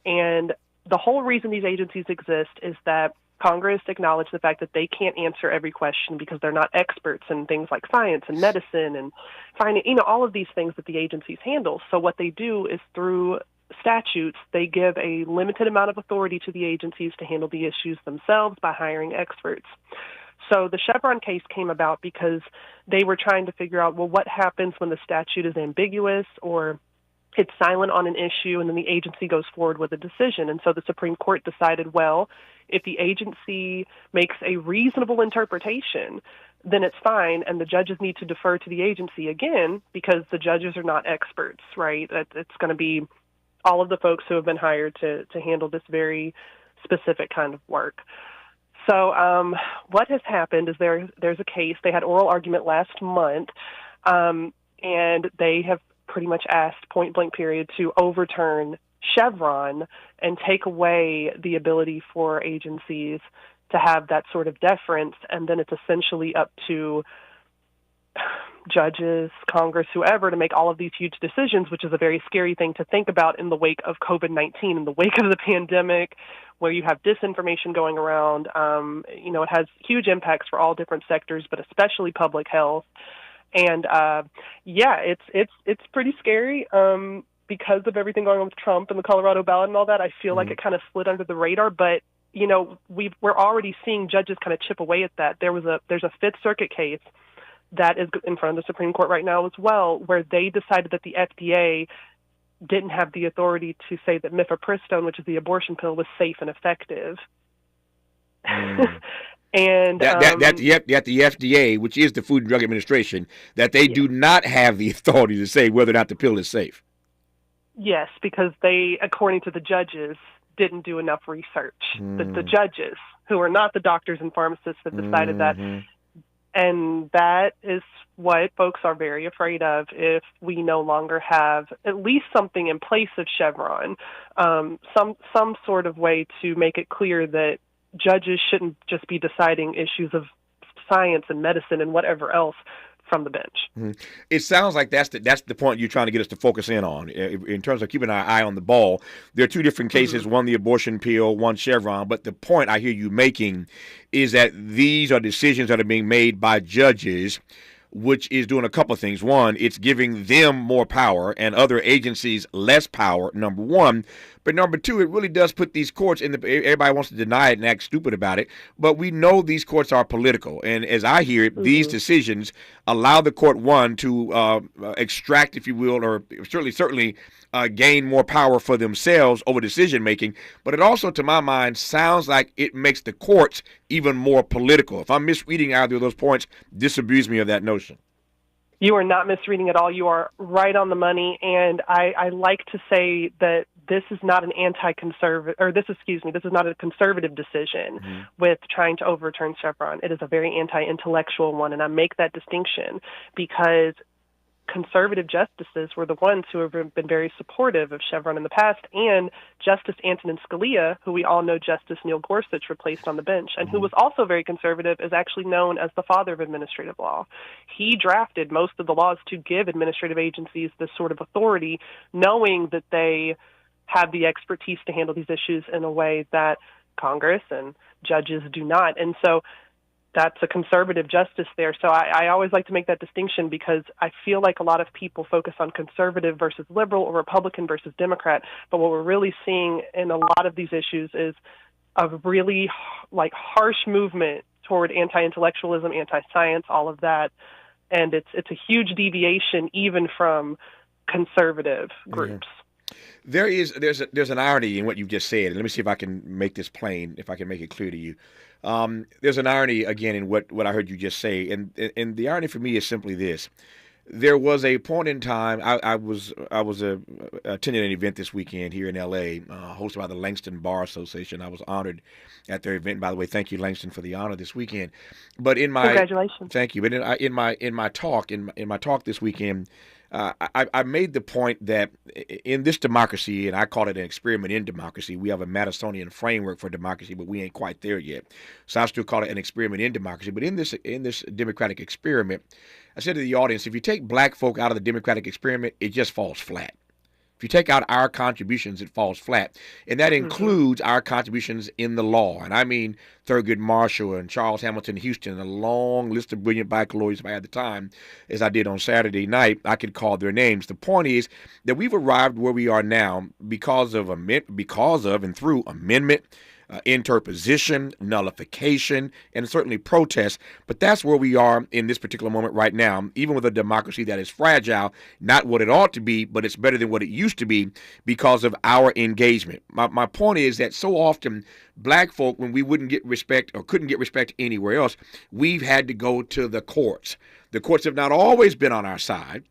And the whole reason these agencies exist is that Congress acknowledged the fact that they can't answer every question because they're not experts in things like science and medicine and all of these things that the agencies handle. So what they do is through statutes, they give a limited amount of authority to the agencies to handle the issues themselves by hiring experts. So the Chevron case came about because they were trying to figure out, well, what happens when the statute is ambiguous or it's silent on an issue and then the agency goes forward with a decision. And so the Supreme Court decided, well, if the agency makes a reasonable interpretation, then it's fine, and the judges need to defer to the agency again because the judges are not experts, right? It's going to be all of the folks who have been hired to handle this very specific kind of work. So what has happened is there's a case. They had oral argument last month, and they have pretty much asked point blank period to overturn Chevron and take away the ability for agencies to have that sort of deference, and then it's essentially up to judges, Congress, whoever, to make all of these huge decisions, which is a very scary thing to think about in the wake of COVID-19, in the wake of the pandemic, where you have disinformation going around. It has huge impacts for all different sectors, but especially public health. And it's pretty scary. because of everything going on with Trump and the Colorado ballot and all that, I feel like it kind of slid under the radar. But, you know, we're already seeing judges kind of chip away at that. There's a Fifth Circuit case that is in front of the Supreme Court right now as well, where they decided that the FDA didn't have the authority to say that mifepristone, which is the abortion pill, was safe and effective. And that the FDA, which is the Food and Drug Administration, that they do not have the authority to say whether or not the pill is safe. Yes, because they, according to the judges, didn't do enough research. The judges, who are not the doctors and pharmacists, have decided that. And that is what folks are very afraid of if we no longer have at least something in place of Chevron, some sort of way to make it clear that judges shouldn't just be deciding issues of science and medicine and whatever else from the bench. It sounds like that's the point you're trying to get us to focus in on in terms of keeping our eye on the ball. There are two different cases, one the abortion pill, one Chevron, but the point I hear you making is that these are decisions that are being made by judges, which is doing a couple of things. One, it's giving them more power and other agencies less power, number one. But number two, it really does put these courts in everybody wants to deny it and act stupid about it, but we know these courts are political. And as I hear it, these decisions allow the court, one, to extract, if you will, or certainly gain more power for themselves over decision making. But it also, to my mind, sounds like it makes the courts even more political. If I'm misreading either of those points, disabuse me of that notion. You are not misreading at all. You are right on the money. And I like to say that this is not an this is not a conservative decision with trying to overturn Chevron. It is a very anti-intellectual one. And I make that distinction because conservative justices were the ones who have been very supportive of Chevron in the past, and Justice Antonin Scalia, who we all know Justice Neil Gorsuch replaced on the bench, and who was also very conservative, is actually known as the father of administrative law. He drafted most of the laws to give administrative agencies this sort of authority, knowing that they have the expertise to handle these issues in a way that Congress and judges do not. And so that's a conservative justice there. So I always like to make that distinction because I feel like a lot of people focus on conservative versus liberal or Republican versus Democrat. But what we're really seeing in a lot of these issues is a really harsh movement toward anti-intellectualism, anti-science, all of that. And it's a huge deviation even from conservative groups. There's an irony in what you just said. And let me see if I can make this plain, if I can make it clear to you. There's an irony, again, in what I heard you just say. And the irony for me is simply this. There was a point in time, I was attending an event this weekend here in L.A., hosted by the Langston Bar Association. I was honored at their event. By the way, thank you, Langston, for the honor this weekend. But congratulations. Thank you. But in my talk this weekend, I made the point that in this democracy, and I call it an experiment in democracy, we have a Madisonian framework for democracy, but we ain't quite there yet. So I still call it an experiment in democracy. But in this democratic experiment, I said to the audience, if you take black folk out of the democratic experiment, it just falls flat. If you take out our contributions, it falls flat. And that includes our contributions in the law. And I mean Thurgood Marshall and Charles Hamilton Houston, a long list of brilliant black lawyers if I had the time, as I did on Saturday night, I could call their names. The point is that we've arrived where we are now because of and through amendment, interposition, nullification, and certainly protest. But that's where we are in this particular moment right now, even with a democracy that is fragile, not what it ought to be, but it's better than what it used to be because of our engagement. My point is that so often black folk, when we wouldn't get respect or couldn't get respect anywhere else, we've had to go to the courts. The courts have not always been on our side,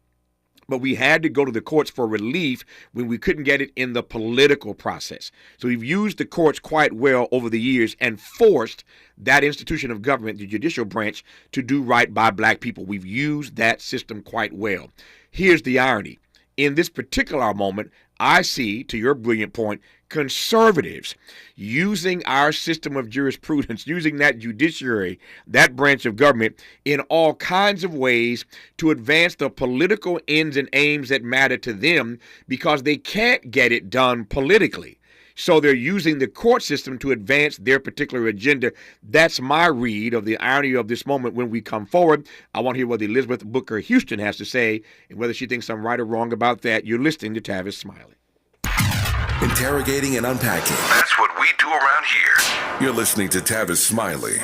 but we had to go to the courts for relief when we couldn't get it in the political process. So we've used the courts quite well over the years and forced that institution of government, the judicial branch, to do right by black people. We've used that system quite well. Here's the irony. In this particular moment, I see, to your brilliant point, conservatives using our system of jurisprudence, using that judiciary, that branch of government, in all kinds of ways to advance the political ends and aims that matter to them because they can't get it done politically. So they're using the court system to advance their particular agenda. That's my read of the irony of this moment. When we come forward, I want to hear what Elizabeth Booker Houston has to say and whether she thinks I'm right or wrong about that. You're listening to Tavis Smiley. Interrogating and unpacking. That's what we do around here. You're listening to Tavis Smiley.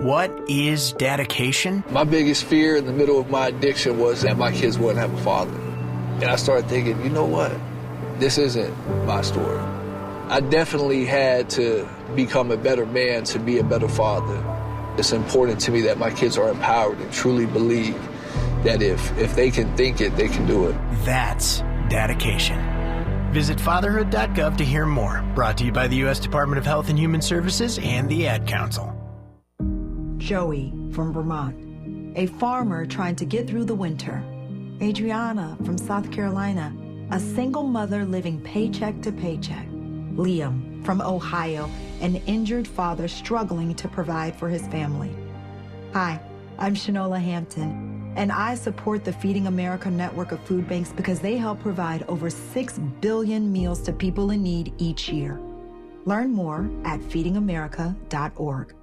What is dedication? My biggest fear in the middle of my addiction was that my kids wouldn't have a father. And I started thinking, you know what? This isn't my story. I definitely had to become a better man to be a better father. It's important to me that my kids are empowered and truly believe that if they can think it, they can do it. That's dedication. Visit fatherhood.gov to hear more. Brought to you by the U.S. Department of Health and Human Services and the Ad Council. Joey from Vermont, a farmer trying to get through the winter. Adriana from South Carolina, a single mother living paycheck to paycheck. Liam from Ohio, an injured father struggling to provide for his family. Hi, I'm Shanola Hampton, and I support the Feeding America network of food banks because they help provide over 6 billion meals to people in need each year. Learn more at feedingamerica.org.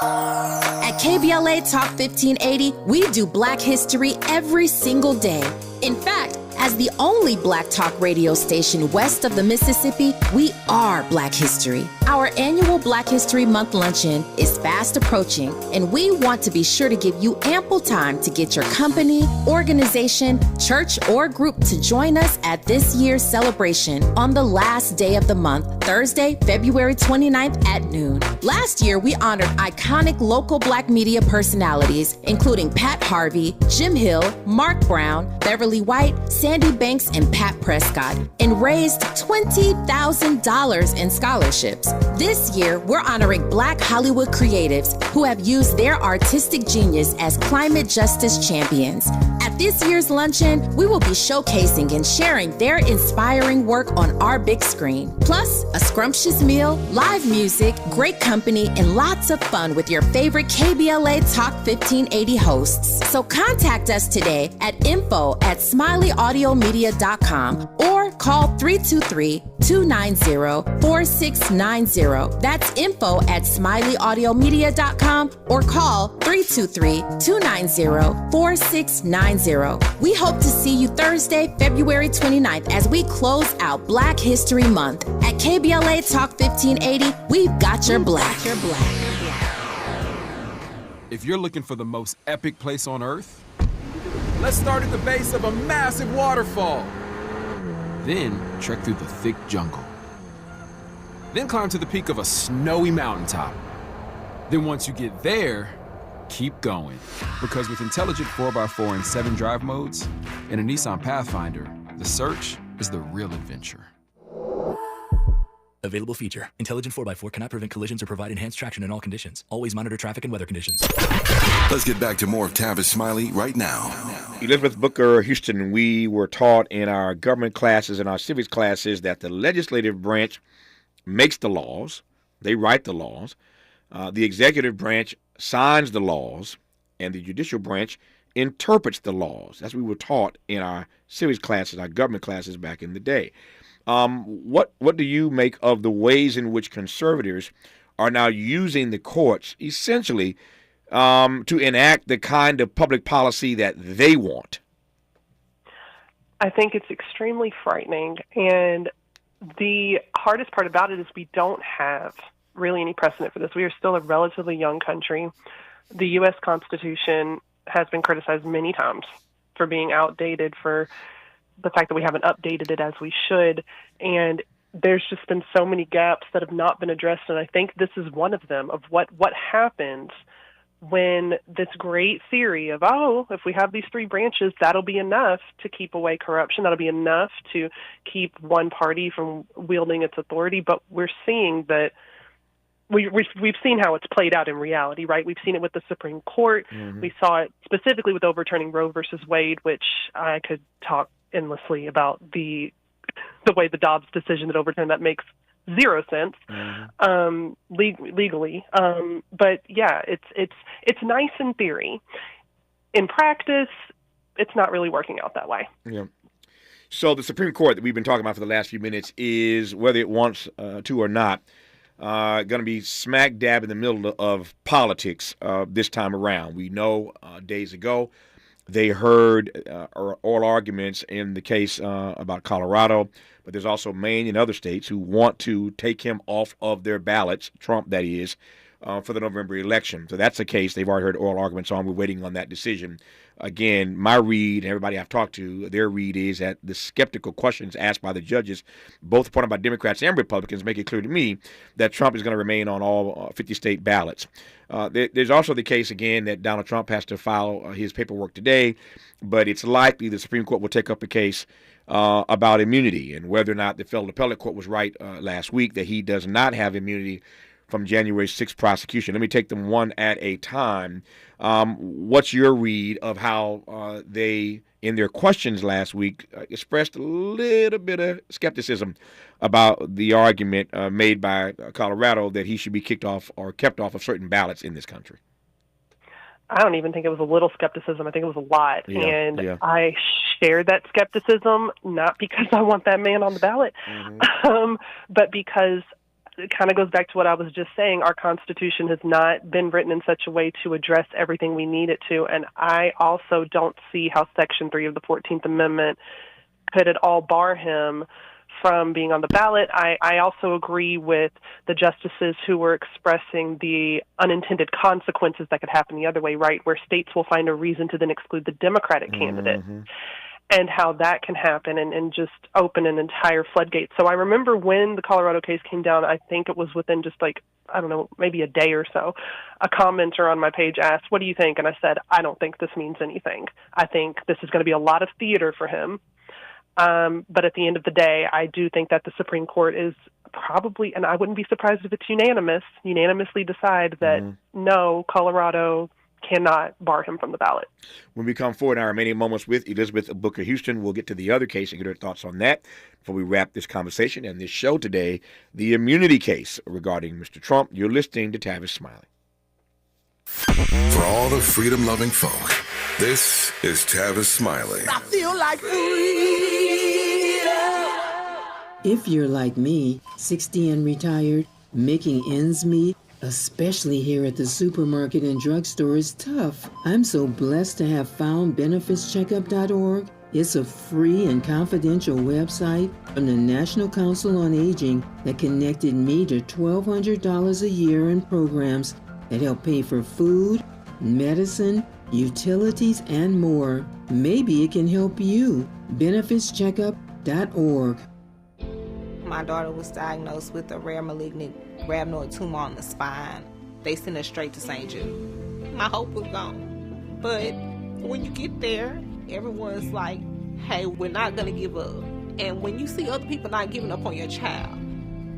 At KBLA Talk 1580, we do Black history every single day. In fact, as the only Black talk radio station west of the Mississippi, we are Black history. Our annual Black History Month luncheon is fast approaching, and we want to be sure to give you ample time to get your company, organization, church, or group to join us at this year's celebration on the last day of the month, Thursday, February 29th at noon. Last year, we honored iconic local Black media personalities, including Pat Harvey, Jim Hill, Mark Brown, Beverly White, Sandy Banks, and Pat Prescott, and raised $20,000 in scholarships. This year, we're honoring Black Hollywood creatives who have used their artistic genius as climate justice champions. At this year's luncheon, we will be showcasing and sharing their inspiring work on our big screen. Plus, a scrumptious meal, live music, great company, and lots of fun with your favorite KBLA Talk 1580 hosts. So contact us today at info@smileyaudio.com or call 323-290-4690. That's info@smileyaudio.com or call 323-290-4690. We hope to see you Thursday, February 29th as we close out Black History Month. At KBLA Talk 1580, we've got your Black. If you're looking for the most epic place on Earth, let's start at the base of a massive waterfall. Then trek through the thick jungle. Then climb to the peak of a snowy mountaintop. Then once you get there, keep going. Because with intelligent 4x4 and 7 drive modes and a Nissan Pathfinder, the search is the real adventure. Available feature. Intelligent 4x4 cannot prevent collisions or provide enhanced traction in all conditions. Always monitor traffic and weather conditions. Let's get back to more of Tavis Smiley right now. Elizabeth Booker Houston, we were taught in our government classes and our civics classes that the legislative branch makes the laws. They write the laws. The executive branch signs the laws, and the judicial branch interprets the laws. That's what we were taught in our civics classes, our government classes back in the day. What do you make of the ways in which conservatives are now using the courts essentially to enact the kind of public policy that they want? I think it's extremely frightening, and the hardest part about it is we don't have really any precedent for this. We are still a relatively young country. The U.S. Constitution has been criticized many times for being outdated, for the fact that we haven't updated it as we should, and there's just been so many gaps that have not been addressed, and I think this is one of them, of what happens when this great theory of, if we have these 3 branches, that'll be enough to keep away corruption, that'll be enough to keep one party from wielding its authority, but we're seeing that we've seen how it's played out in reality, right? We've seen it with the Supreme Court. Mm-hmm. We saw it specifically with overturning Roe versus Wade, which I could talk endlessly about the way the Dobbs decision that overturned that makes zero sense legally. But yeah, it's nice in theory. In practice, it's not really working out that way. Yeah. So the Supreme Court that we've been talking about for the last few minutes is, whether it wants to or not, going to be smack dab in the middle of politics this time around. We know days ago they heard oral arguments in the case about Colorado, but there's also Maine and other states who want to take him off of their ballots, Trump that is, for the November election. So that's a case they've already heard oral arguments on. We're waiting on that decision. Again, my read, and everybody I've talked to, their read is that the skeptical questions asked by the judges, both appointed by Democrats and Republicans, make it clear to me that Trump is going to remain on all 50 state ballots. There's also the case, again, that Donald Trump has to file his paperwork today, but it's likely the Supreme Court will take up a case about immunity and whether or not the federal appellate court was right last week that he does not have immunity from January 6th prosecution. Let me take them one at a time. What's your read of how they, in their questions last week, expressed a little bit of skepticism about the argument made by Colorado that he should be kicked off or kept off of certain ballots in this country? I don't even think it was a little skepticism. I think it was a lot. I share that skepticism, not because I want that man on the ballot, but because it kind of goes back to what I was just saying. Our Constitution has not been written in such a way to address everything we need it to. And I also don't see how Section 3 of the 14th Amendment could at all bar him from being on the ballot. I also agree with the justices who were expressing the unintended consequences that could happen the other way, right, where states will find a reason to then exclude the Democratic candidate. And how that can happen and just open an entire floodgate. So I remember when the Colorado case came down, I think it was within just maybe a day or so, a commenter on my page asked, "What do you think?" And I said, "I don't think this means anything. I think this is going to be a lot of theater for him. But at the end of the day, I do think that the Supreme Court is probably, and I wouldn't be surprised if it's unanimously decide that no, Colorado cannot bar him from the ballot." When we come forward in our remaining moments with Elizabeth Booker Houston, we'll get to the other case and get her thoughts on that before we wrap this conversation and this show today, the immunity case regarding Mr. Trump. You're listening to Tavis Smiley. For all the freedom-loving folk, this is Tavis Smiley. I feel like freedom. If you're like me, 60 and retired, making ends meet, especially here at the supermarket and drugstore, is tough. I'm so blessed to have found benefitscheckup.org. It's a free and confidential website from the National Council on Aging that connected me to $1,200 a year in programs that help pay for food, medicine, utilities, and more. Maybe it can help you. benefitscheckup.org. My daughter was diagnosed with a rare malignant rhabdoid tumor on the spine. They sent her straight to St. Jude. My hope was gone. But when you get there, everyone's like, hey, we're not going to give up. And when you see other people not giving up on your child,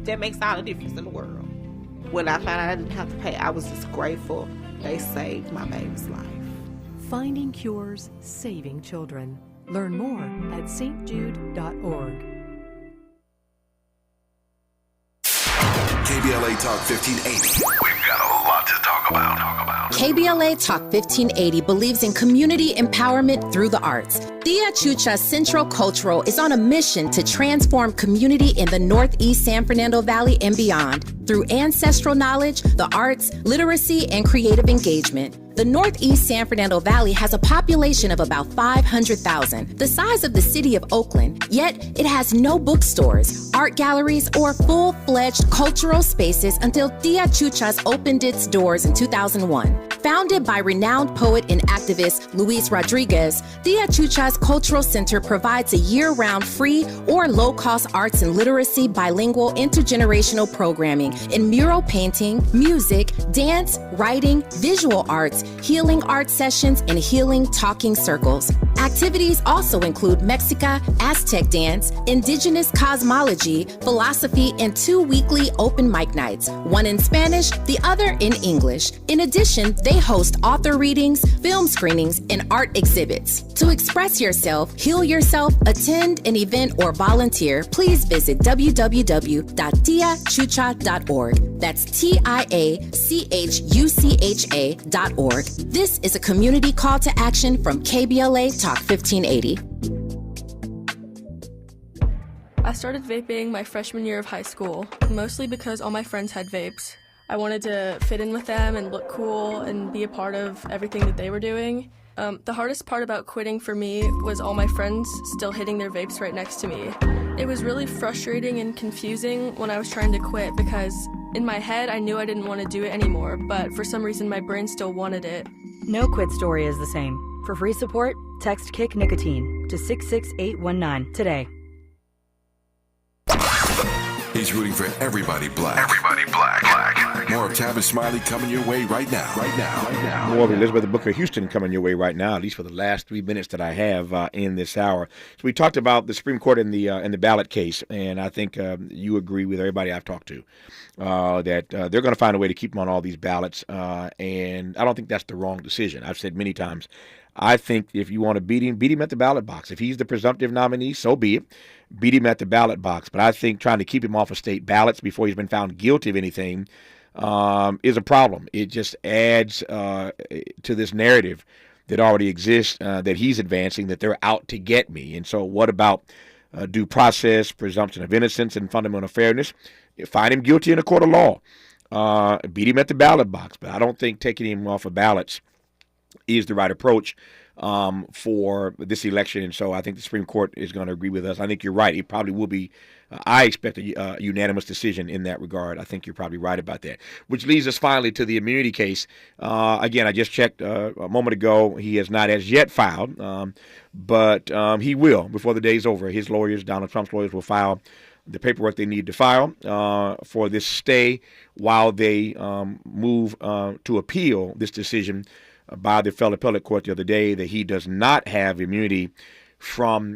that makes all the difference in the world. When I found out I didn't have to pay, I was just grateful. They saved my baby's life. Finding cures, saving children. Learn more at stjude.org. KBLA Talk 1580. We've got a lot to talk about. KBLA Talk 1580 believes in community empowerment through the arts. Tia Chucha Central Cultural is on a mission to transform community in the Northeast San Fernando Valley and beyond through ancestral knowledge, the arts, literacy, and creative engagement. The Northeast San Fernando Valley has a population of about 500,000, the size of the city of Oakland, yet it has no bookstores, art galleries, or full-fledged cultural spaces until Tia Chuchas opened its doors in 2001. Founded by renowned poet and activist Luis Rodriguez, Tia Chuchas Cultural Center provides a year-round free or low-cost arts and literacy bilingual intergenerational programming in mural painting, music, dance, writing, visual arts, healing art sessions, and healing talking circles. Activities also include Mexica, Aztec dance, indigenous cosmology, philosophy, and 2 weekly open mic nights, one in Spanish, the other in English. In addition, they host author readings, film screenings, and art exhibits. To express yourself, heal yourself, attend an event, or volunteer, please visit www.tiachucha.org. That's TIACHUCHA.org. This is a community call to action from KBLA Talk 1580. I started vaping my freshman year of high school, mostly because all my friends had vapes. I wanted to fit in with them and look cool and be a part of everything that they were doing. The hardest part about quitting for me was all my friends still hitting their vapes right next to me. It was really frustrating and confusing when I was trying to quit because in my head I knew I didn't want to do it anymore, but for some reason my brain still wanted it. No quit story is the same. For free support, text Kick Nicotine to 66819 today. He's rooting for everybody black. Everybody black. More of Tavis Smiley coming your way right now. More of Elizabeth Booker Houston coming your way right now, at least for the last 3 minutes that I have in this hour. So we talked about the Supreme Court in the ballot case, and I think you agree with everybody I've talked to that they're going to find a way to keep them on all these ballots, and I don't think that's the wrong decision. I've said many times, I think if you want to beat him at the ballot box. If he's the presumptive nominee, so be it. Beat him at the ballot box. But I think trying to keep him off of state ballots before he's been found guilty of anything is a problem. It just adds to this narrative that already exists that he's advancing, that they're out to get me. And so what about due process, presumption of innocence, and fundamental fairness? Find him guilty in a court of law. Beat him at the ballot box. But I don't think taking him off of ballots is the right approach for this election. And so I think the Supreme Court is going to agree with us. I think you're right. It probably will be, I expect a unanimous decision in that regard. I think you're probably right about that. Which leads us finally to the immunity case. Again, I just checked a moment ago. He has not as yet filed, but he will before the day's over. His lawyers, Donald Trump's lawyers, will file the paperwork they need to file for this stay while they move to appeal this decision by the federal appellate court the other day that he does not have immunity from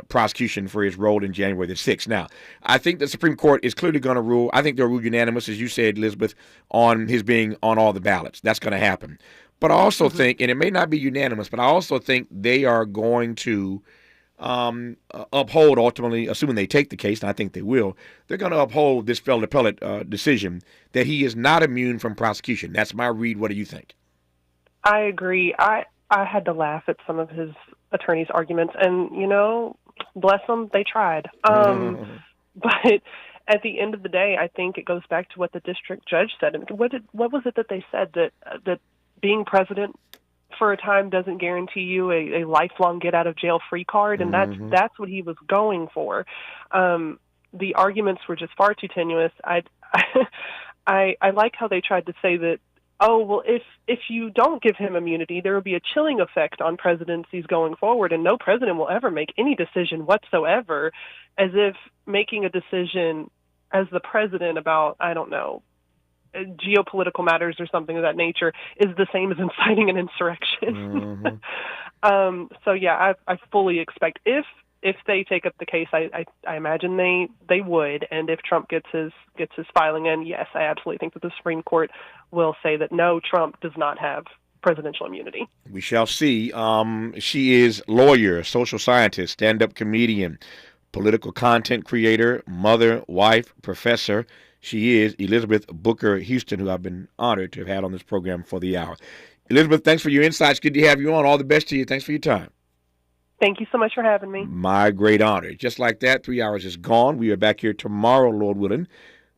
prosecution for his role in January the 6th. Now, I think the Supreme Court is clearly going to rule, I think they'll rule unanimous, as you said, Elizabeth, on his being on all the ballots. That's going to happen. But I also think, and it may not be unanimous, but I also think they are going to uphold, ultimately, assuming they take the case, and I think they will, they're going to uphold this federal appellate decision that he is not immune from prosecution. That's my read. What do you think? I agree. I had to laugh at some of his attorney's arguments, and, bless them, they tried. But at the end of the day, I think it goes back to what the district judge said. And what was it that they said, that being president for a time doesn't guarantee you a lifelong get-out-of-jail-free card? And that's what he was going for. The arguments were just far too tenuous. I like how they tried to say that, oh, well, if you don't give him immunity, there will be a chilling effect on presidencies going forward, and no president will ever make any decision whatsoever, as if making a decision as the president about, I don't know, geopolitical matters or something of that nature is the same as inciting an insurrection. So, yeah, I fully expect if they take up the case, I imagine they would, and if Trump gets his filing in, yes, I absolutely think that the Supreme Court will say that no, Trump does not have presidential immunity. We shall see. She is lawyer, social scientist, stand-up comedian, political content creator, mother, wife, professor. She is Elizabeth Booker Houston, who I've been honored to have had on this program for the hour. Elizabeth, thanks for your insights. Good to have you on. All the best to you. Thanks for your time. Thank you so much for having me. My great honor. Just like that, 3 hours is gone. We are back here tomorrow, Lord willing,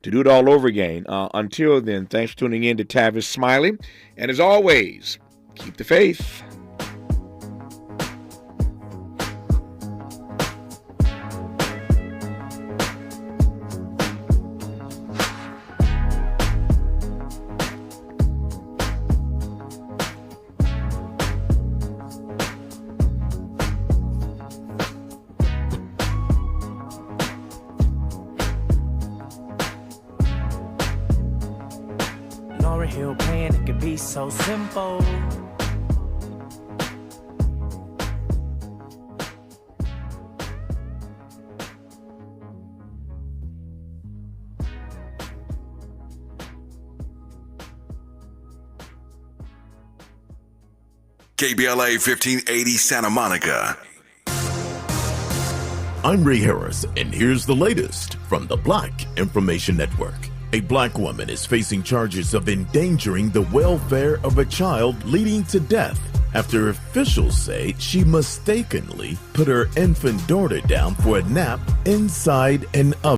to do it all over again. Until then, thanks for tuning in to Tavis Smiley. And as always, keep the faith. So simple. KBLA 1580 Santa Monica. I'm Ray Harris, and here's the latest from the Black Information Network. A black woman is facing charges of endangering the welfare of a child, leading to death after officials say she mistakenly put her infant daughter down for a nap inside an oven.